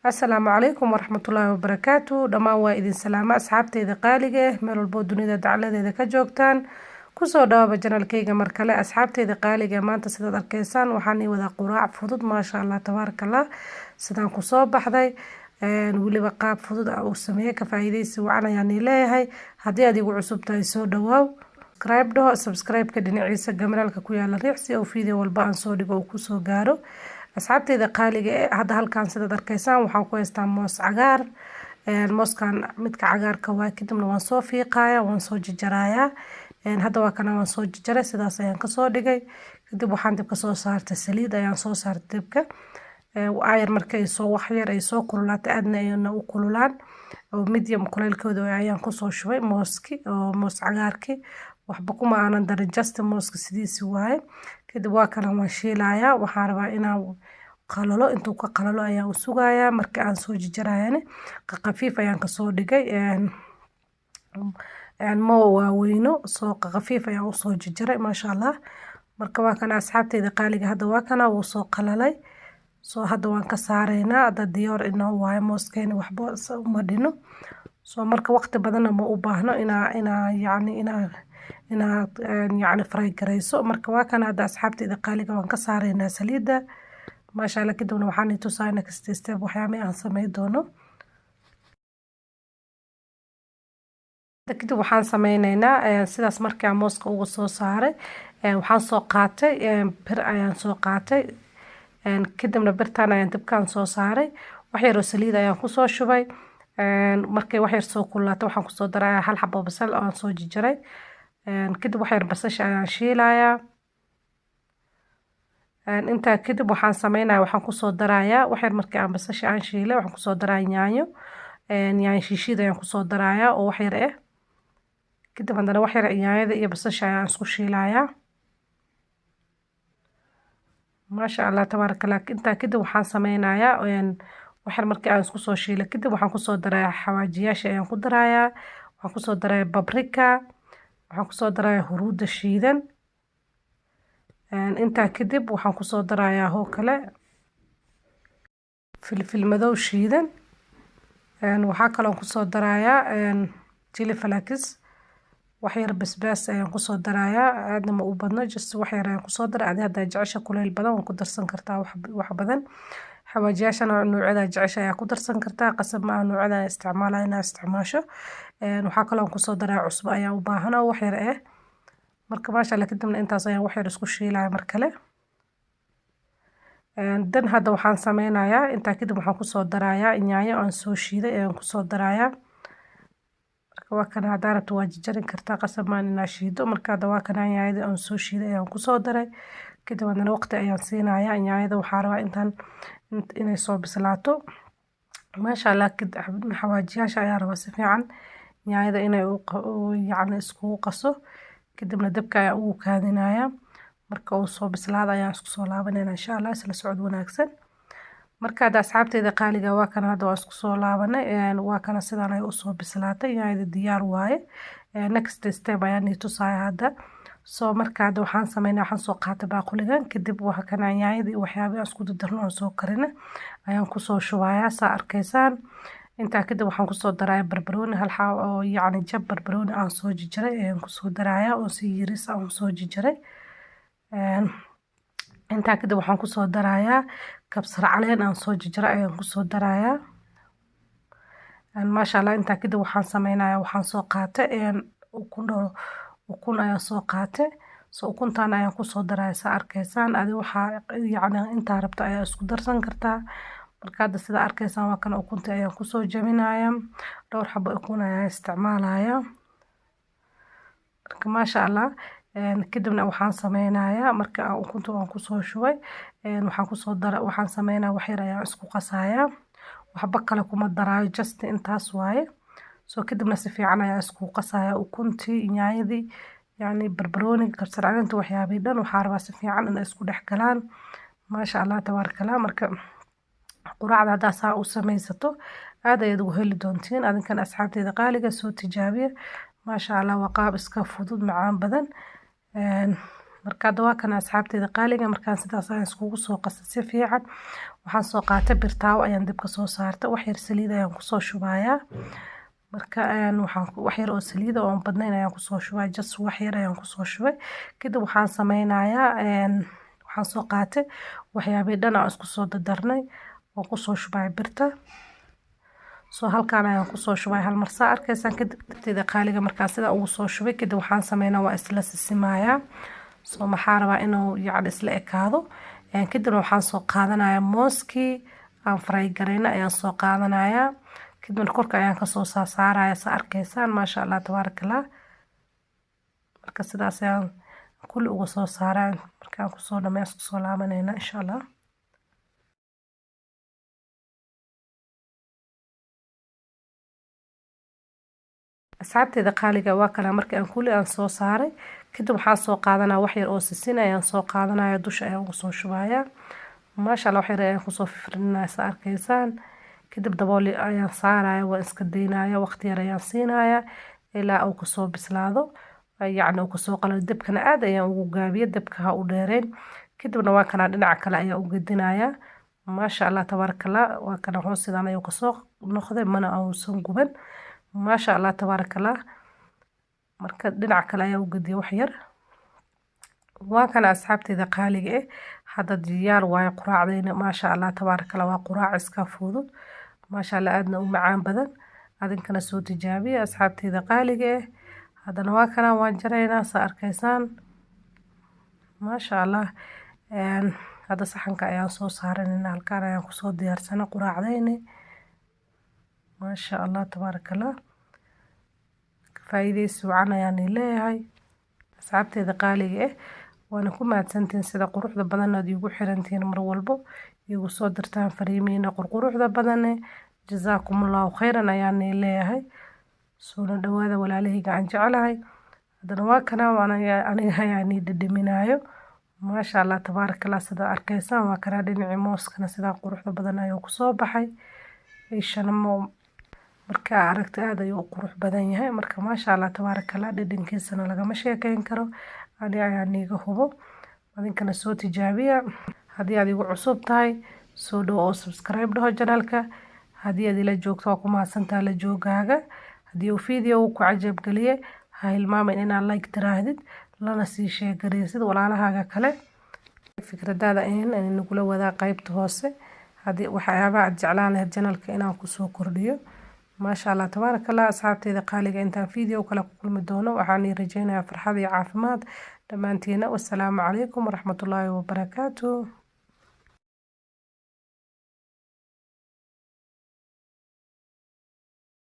Asalaamu calaykum waraxmatullaahi wabarakaatu. Dhammaan waa idin salaamo asxaabteyda qaaliga ah meel walbo dunida dacaladeeda ka joogtaan. Kusoo dhawaaba janalkayga mar kale asxaabteyda qaaliga maanta sidaad arkaysaan waxaan ii wadaa quraac fudud maasha Allah tabaarakallah sidaan ku soo baxday weliba qaab fudud ah oo sameeyay ka faa'iideysi wacan ayaan leeyahay. Haddii aad igu cusub tahay soo dhawaaw subscribe ka dhinaciisa gamaralka ku yaala riixsi oo video walba aan soo dhigo uu kusoo gaaro. asxaabteyda qaaliga hadda halkaan sidaad arkaysaan waxaan ku haystaa moos cagaar mooskan midka cagaarka waa kadibna waan soo fiiqayaa waan soo jajarayaa hadda waa kana waan soo jajaray sidaas ayaan ka soo dhigay kadib waxaan dib ka soo saartay saliid ayaan soo saartay dibka ayar markay soo wax yar ay soo kululaato aadna ayna u kululaan oo medium kulaylkooda ayaan ku soo shubay mooski oo moos cagaarki waxba kuma aanan darin just mooska sidiisi waaye kadib waa kana waan shiilayaa waxaan rabaa inaan qalalo intuu ka qalalo ayaan u sugayaa marka aan soo jajarayana qafiif ayaan ka soo dhigay mo waaweyno soo qafiif ayaan u soo jajaray maasha Allah marka waa kana asxaabteyda qaaliga hadda waa kana wuu soo qalalay soo hadda waan ka saaraynaa hadda diyaar inoo waaye mooskeena waxba uma dhino soo marka waqti badan ma u baahno inaad fry gareyso marka waa kana hadda asxaabteyda qaaliga waan ka saaraynaa saliida maasha Allah kadibna waxaan i tusaa next step waxyaabo aan sameyn doono kadib waxaan sameynaynaa sidaas markii aan mooska uga soo saaray waxaan soo qaatay bir ayaan soo qaatay kadibna birtaan ayaan dibkaan soo saaray wax yar oo saliid ayaan ku soo shubay markay wax yar soo kululaato waxaan ku soo darayaa hal xabo basal oo aan soo jajaray kadib wax yar basasha ayaan shiilayaa intaa kadib waxaan sameynayaa waxaan ku soo darayaa wax yar markii aan basasha aan shiilay waxaan ku soo darayaa yaanyo shiishid ayaan ku soo darayaa oo wax yar kadib haddana wax yar yaanyada iyo basasha ayaan isku shiilayaa maasha Allah tabaarakallah intaa kadib waxaan sameynayaa wax yar markii aan isku soo shiilay kadib waxaan ku soo darayaa xawaajiyaasha ayaan ku darayaa waxaan ku soo darayaa paprika waxaan ku soo darayaa huruudda shiidan intaa kadib waxaan ku soo darayaa oo kale filfil madow shiidan waxaa kaloo ku soo darayaa chili flakes wax yar basbaas ayaan ku soo darayaa aadna ma u badno just wax yar ayaan ku soo daray hadda jecesha kuleyl badan waan ku darsan kartaa wax badan xawaajiyaashana noocyada jecesha ayaa ku darsan kartaa qasab ma aha noocyada isticmaalaa inaad isticmaasho waxaa kaloo ku soo darayaa cusbo ayaan u baahanaa wax yar marka maasha Allah kadibna intaas ayaan wax yar isku shiilaya mar kale dan hadda waxaan sameynayaa intaa kadib waxaan ku soo darayaa yaanyo aan soo shiiday ayaan ku soo darayaa marka waa kana hadda rabto waa jajarin kartaa qasab ma inaad shiido marka hadda waa kana yaanyada aan soo shiiday ayaan ku soo daray kadib haddana waqti ayaan siinayaa yaanyada waxaa rabaa inay soo bislaato maasha Allah xawaajiyaasha ayaa rabaa si fiican yaanyada inay iskugu qaso kadibna dabka ayaan ugu kaadinayaa marka uu soo bislaado ayaan isku soo laabanayna insha Allah isla socod wanaagsan marka hadda asxaabteyda qaaliga waa kana hadda waan isku soo laabanay waa kana sidaan ay u soo bislaatay yaanyada diyaar waaye next step ayaan i tusaaya hadda soo marka hadda waxaan sameynaa waxaan soo qaatay baaquligan kadib waxa kana yaanyada iyo waxyaabaha isku dardarno aan soo karina ayaan ku soo shubayaa saa arkaysaan intaa kadib waxaan ku soo darayaa barbarooni hal xaab oo jab barbarooni aan soo jajaray ayaan ku soo darayaa oo si yiris aan soo jajaray intaa kadib waxaan ku soo darayaa kabsar caleen aan soo jajaray ayaan ku soo darayaa maasha Allah intaa kadib waxaan sameynayaa waxaan soo qaatay ukun ayaan soo qaatay soo ukuntaan ayaan ku soo darayaa saa arkaysaan adi waxaa intaa rabto ayaa isku darsan kartaa marka hadda sida arkaysaan waa kana ukunta ayaan ku soo jabinayaa dhowr xabo ukun ayaan isticmaalayaa marka maasha Allah kadibna waxaan sameynayaa marka aan ukunta aan ku soo shubay waxaan sameynayaa wax yar ayaan isku qasayaa waxba kale kuma daraayo just intaas waaye soo kadibna si fiican ayaan isku qasayaa ukuntii yaanyadii barbarooniga kabsar caleenta waxyaabay dhan waxaa rabaa si fiican inay isku dhex galaan maasha Allah tabaarakallah marka quraacda haddaa saa u samaysato aad ayaad ugu heli doontiin adinkan asxaabteyda qaaliga soo tijaabiya maasha Allah waa qaab iska fudud macaan badan marka hadda waa kana asxaabteyda qaaliga markaan sidaas ayaan iskugu soo qasay si fiican waxaan soo qaatay birtaawo ayaan dabka soo saartay wax yar saliid ayaan kusoo shubayaa marka waxaan wax yar oo saliid oo badnayn ayaan kusoo shubay just wax yar ayaan kusoo shubay kadib waxaan sameynayaa waxaan soo qaatay waxyaabay dhan aan isku soo dardarnay oo kusoo shubay birta soo halkaan ayaan kusoo shubay hal mar saa arkaysaan kadib dabteeda qaaliga markaa sida ugu soo shubay kadib waxaan sameynaa waa isla sisimayaa soo maxaa rabaa inuu yacni isla ekaado kadib waxaan soo qaadanayaa mooskii aan fry gareyna ayaan soo qaadanayaa kadib korka ayaan kasoo saaraya saa arkaysaan maasha allah tabaarakallah marka sidaas ayaan kulli uga soo saaraa markaan kusoo dhameeyo kusoo laabanayna insha allah asxaabteeda qaaliga waa kala markii aan kulli aan soo saaray kadib waxaan soo qaadanaa wax yar oo sisin ayaan soo qaadanaya dusha ayaan ugu soo shubayaa maasha allah wax yar ayaan kusoo fifrinaya saa arkaysaan kadib dabool ayaan saaraya waan iska daynaya waqti yar ayaan siinaya ilaa uu kasoo bislaado yacni uu kasoo qalalo dabkana aad ayaan ugu gaabiya dabka ha u dheereen kadibna waa kana dhinaca kale ayaan u gedinaya maasha allah tabaarakallah waa kana hoos sidaan ayuu kasoo noqday mana uusan guban maasha allah tabaarakallah marka dhinaca kale ayaa u gediya wax yar waa kana asxaabteeda qaaliga hadda diyaar waayo quraacdayna maasha allah tabaarakallah waa quraac iska fudud maasha allah aadna u macaan badan adinkana soo tijaabiya asxaabteeda qaaliga haddana waa kana waan jaraynaa saa arkaysaan maasha allah hadda saxanka ayaan soo saaranayna halkaan ayaan kusoo diyaarsana quraacdayna maasha allah tabaarakallah faa'iideysi wacan ayaan leeyahay asxaabteeda qaaliga waana ku mahadsantiin sida quruxda badan aad iigu xirantiin mar walbo iigu soo dirtaan fariimiina quruxda badan jazaakumullahu khayran ayaan leeyahay soo dhawaada walaalahayga aan jecelahay haddana waa kana aniga ayaan dhadhaminayo maasha allah tabaarakallah sida arkaysaan waa kana dhinacii mooskana sida quruxda badan ayuu kusoo baxay ishana marka aragta aad ayuu qurux badan yahay marka maasha allah tabaarakallah dhadhankiisana lagama sheekeyn karo ani ayaan iiga hubo adinkana soo tijaabiya haddii aad igu cusub tahay soo dhow oo subscribe dhaho channelka haddii aad ila joogto waa ku mahadsantahay la joogaaga haddii uu video ku cajab geliye ha hilmaamin inaad like tiraahdid lana sii sheegareysid walaalahaaga kale fikradaada in nagula wadaa qaybta hoose haddii waxyaabaha aad jeclaan lahayd channelka inaan kusoo kordhiyo maasha allah tabaarakallah asxaabteeda qaaliga intaan video kale ku kulmi doono waxaan rajeynayaa farxad iyo caafimaad dhammaantiina wassalaamu calaykum waraxmatullaahi wabarakaatuh